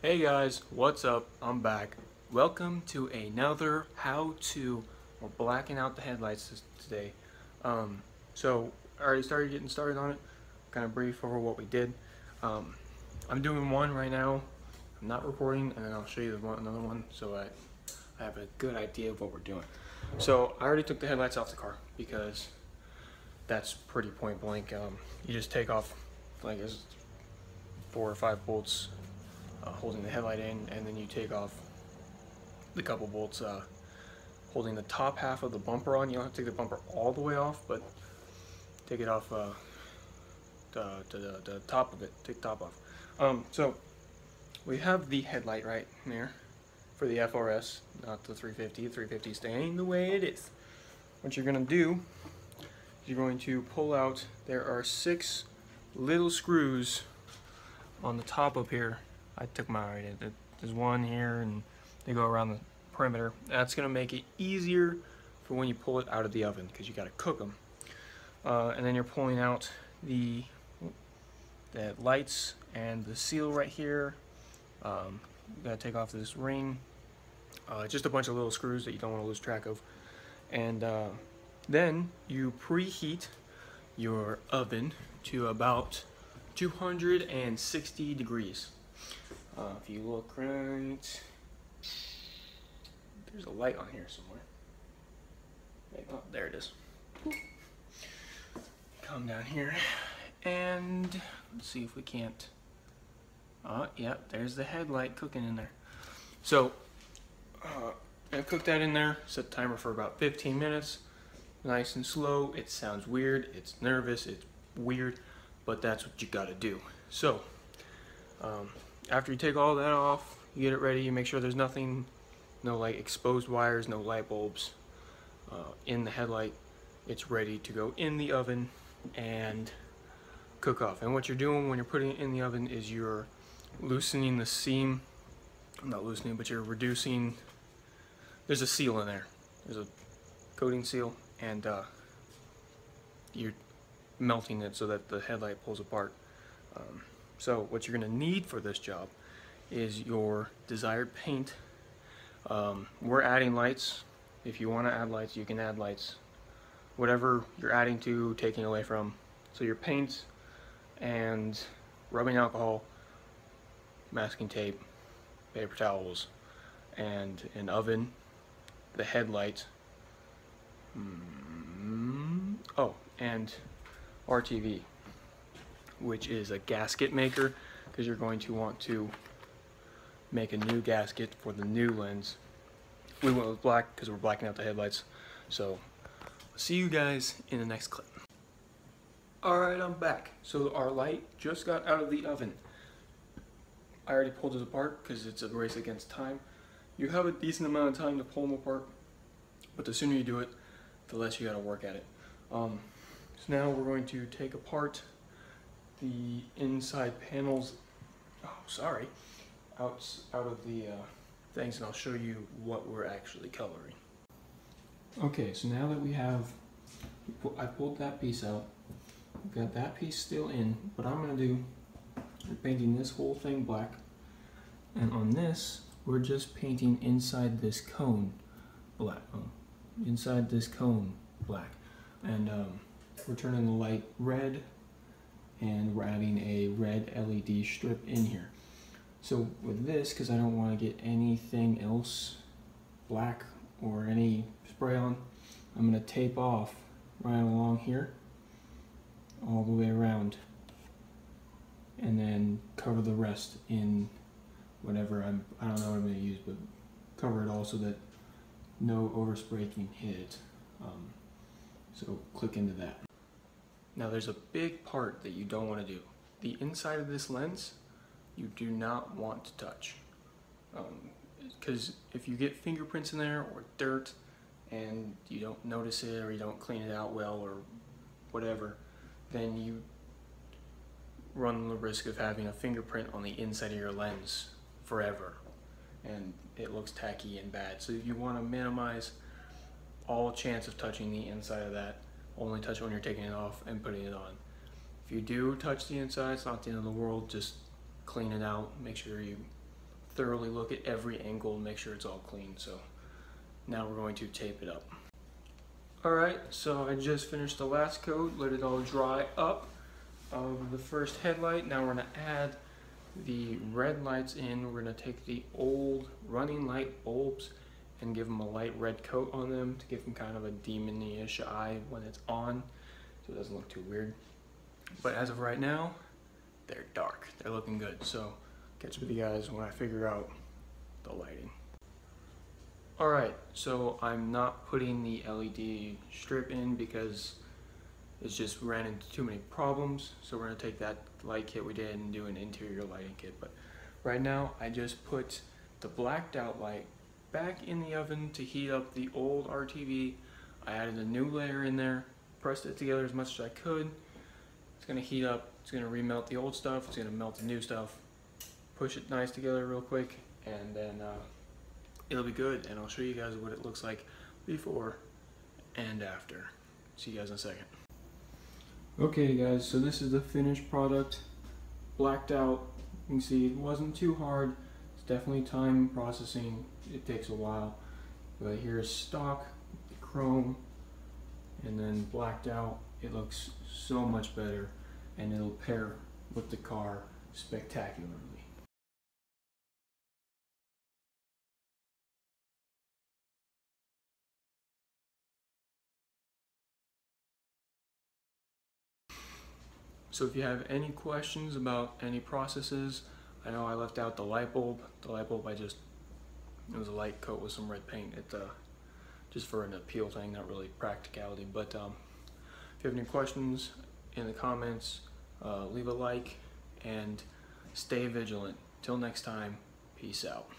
Hey guys, what's up? I'm back. Welcome to another how-to. We're blacking out the headlights today. So I already started getting started on it. Kind of brief over what we did. I'm doing one right now. I'm not recording, and then I'll show you another one so I have a good idea of what we're doing. So I already took the headlights off the car because that's pretty point blank. You just take off like there's 4 or 5 bolts holding the headlight in, and then you take off the couple bolts holding the top half of the bumper on. You don't have to take the bumper all the way off, but take it off the top of it. Take the top off. So we have the headlight right there for the FRS, not the 350. The 350 is staying the way it is. What you're going to do is you're going to pull out, there are 6 little screws on the top up here. I took mine already. There's one here, and they go around the perimeter. That's going to make it easier for when you pull it out of the oven, because you got to cook them. And then you're pulling out the lights and the seal right here. You got to take off this ring. Just a bunch of little screws that you don't want to lose track of. And then you preheat your oven to about 260 degrees. If you look right, there's a light on here somewhere. Oh, there it is. Come down here, and let's see if we can't. Yeah, there's the headlight cooking in there. So, I cooked that in there, set the timer for about 15 minutes. Nice and slow. It sounds weird, it's nervous, it's weird, but that's what you gotta do. So, after you take all that off, you get it ready, you make sure there's nothing, no like exposed wires, no light bulbs in the headlight. It's ready to go in the oven and cook off. And what you're doing when you're putting it in the oven is you're loosening the seam, not loosening, but you're reducing, there's a seal in there. There's a coating seal, and you're melting it so that the headlight pulls apart. So what you're going to need for this job is your desired paint. We're adding lights. If you want to add lights, you can add lights. Whatever you're adding to, taking away from. So your paint and rubbing alcohol, masking tape, paper towels, and an oven, the headlight. Oh, and RTV, which is a gasket maker, because you're going to want to make a new gasket for the new lens. We went with black because we're blacking out the headlights. So see you guys in the next clip. Alright, I'm back. So our light just got out of the oven. I already pulled it apart because it's a race against time. You have a decent amount of time to pull them apart, but the sooner you do it, the less you gotta work at it. So now we're going to take apart the inside panels, out of the things, and I'll show you what we're actually coloring. Okay, so now that we have, I pulled that piece out, we've got that piece still in. What I'm going to do, we're painting this whole thing black, and on this, we're just painting inside this cone black. Inside this cone black. And we're turning the light red, and we're adding a red LED strip in here. So with this, because I don't want to get anything else black or any spray on, I'm going to tape off right along here all the way around, and then cover the rest in whatever I don't know what I'm going to use, but cover it all so that no overspray can hit it. So click into that. Now there's a big part that you don't want to do. The inside of this lens, you do not want to touch. Because if you get fingerprints in there or dirt and you don't notice it, or you don't clean it out well, or whatever, then you run the risk of having a fingerprint on the inside of your lens forever, and it looks tacky and bad. So you want to minimize all chance of touching the inside of that. Only touch it when you're taking it off and putting it on. If you do touch the inside, it's not the end of the world. Just clean it out, make sure you thoroughly look at every angle and make sure it's all clean. So now we're going to tape it up. Alright, so I just finished the last coat, let it all dry up of the first headlight. Now we're going to add the red lights in. We're going to take the old running light bulbs and give them a light red coat on them to give them kind of a demon-ish eye when it's on, so it doesn't look too weird. But as of right now, they're dark. They're looking good. So catch with you guys when I figure out the lighting. Alright, so I'm not putting the LED strip in because it's just ran into too many problems. So we're going to take that light kit we did and do an interior lighting kit. But right now I just put the blacked out light back in the oven to heat up the old RTV. I added a new layer in there, pressed it together as much as I could. It's going to heat up, it's going to remelt the old stuff, it's going to melt the new stuff, push it nice together real quick, and then it'll be good. And I'll show you guys what it looks like before and after. See you guys in a second. Okay guys, so this is the finished product, blacked out. You can see it wasn't too hard. It's definitely time processing. It takes a while. But here's stock, chrome, and then blacked out. It looks so much better, and it'll pair with the car spectacularly. So if you have any questions about any processes, I know I left out the light bulb. The light bulb it was a light coat with some red paint. It just for an appeal thing, not really practicality. But if you have any questions in the comments, leave a like and stay vigilant. Till next time, peace out.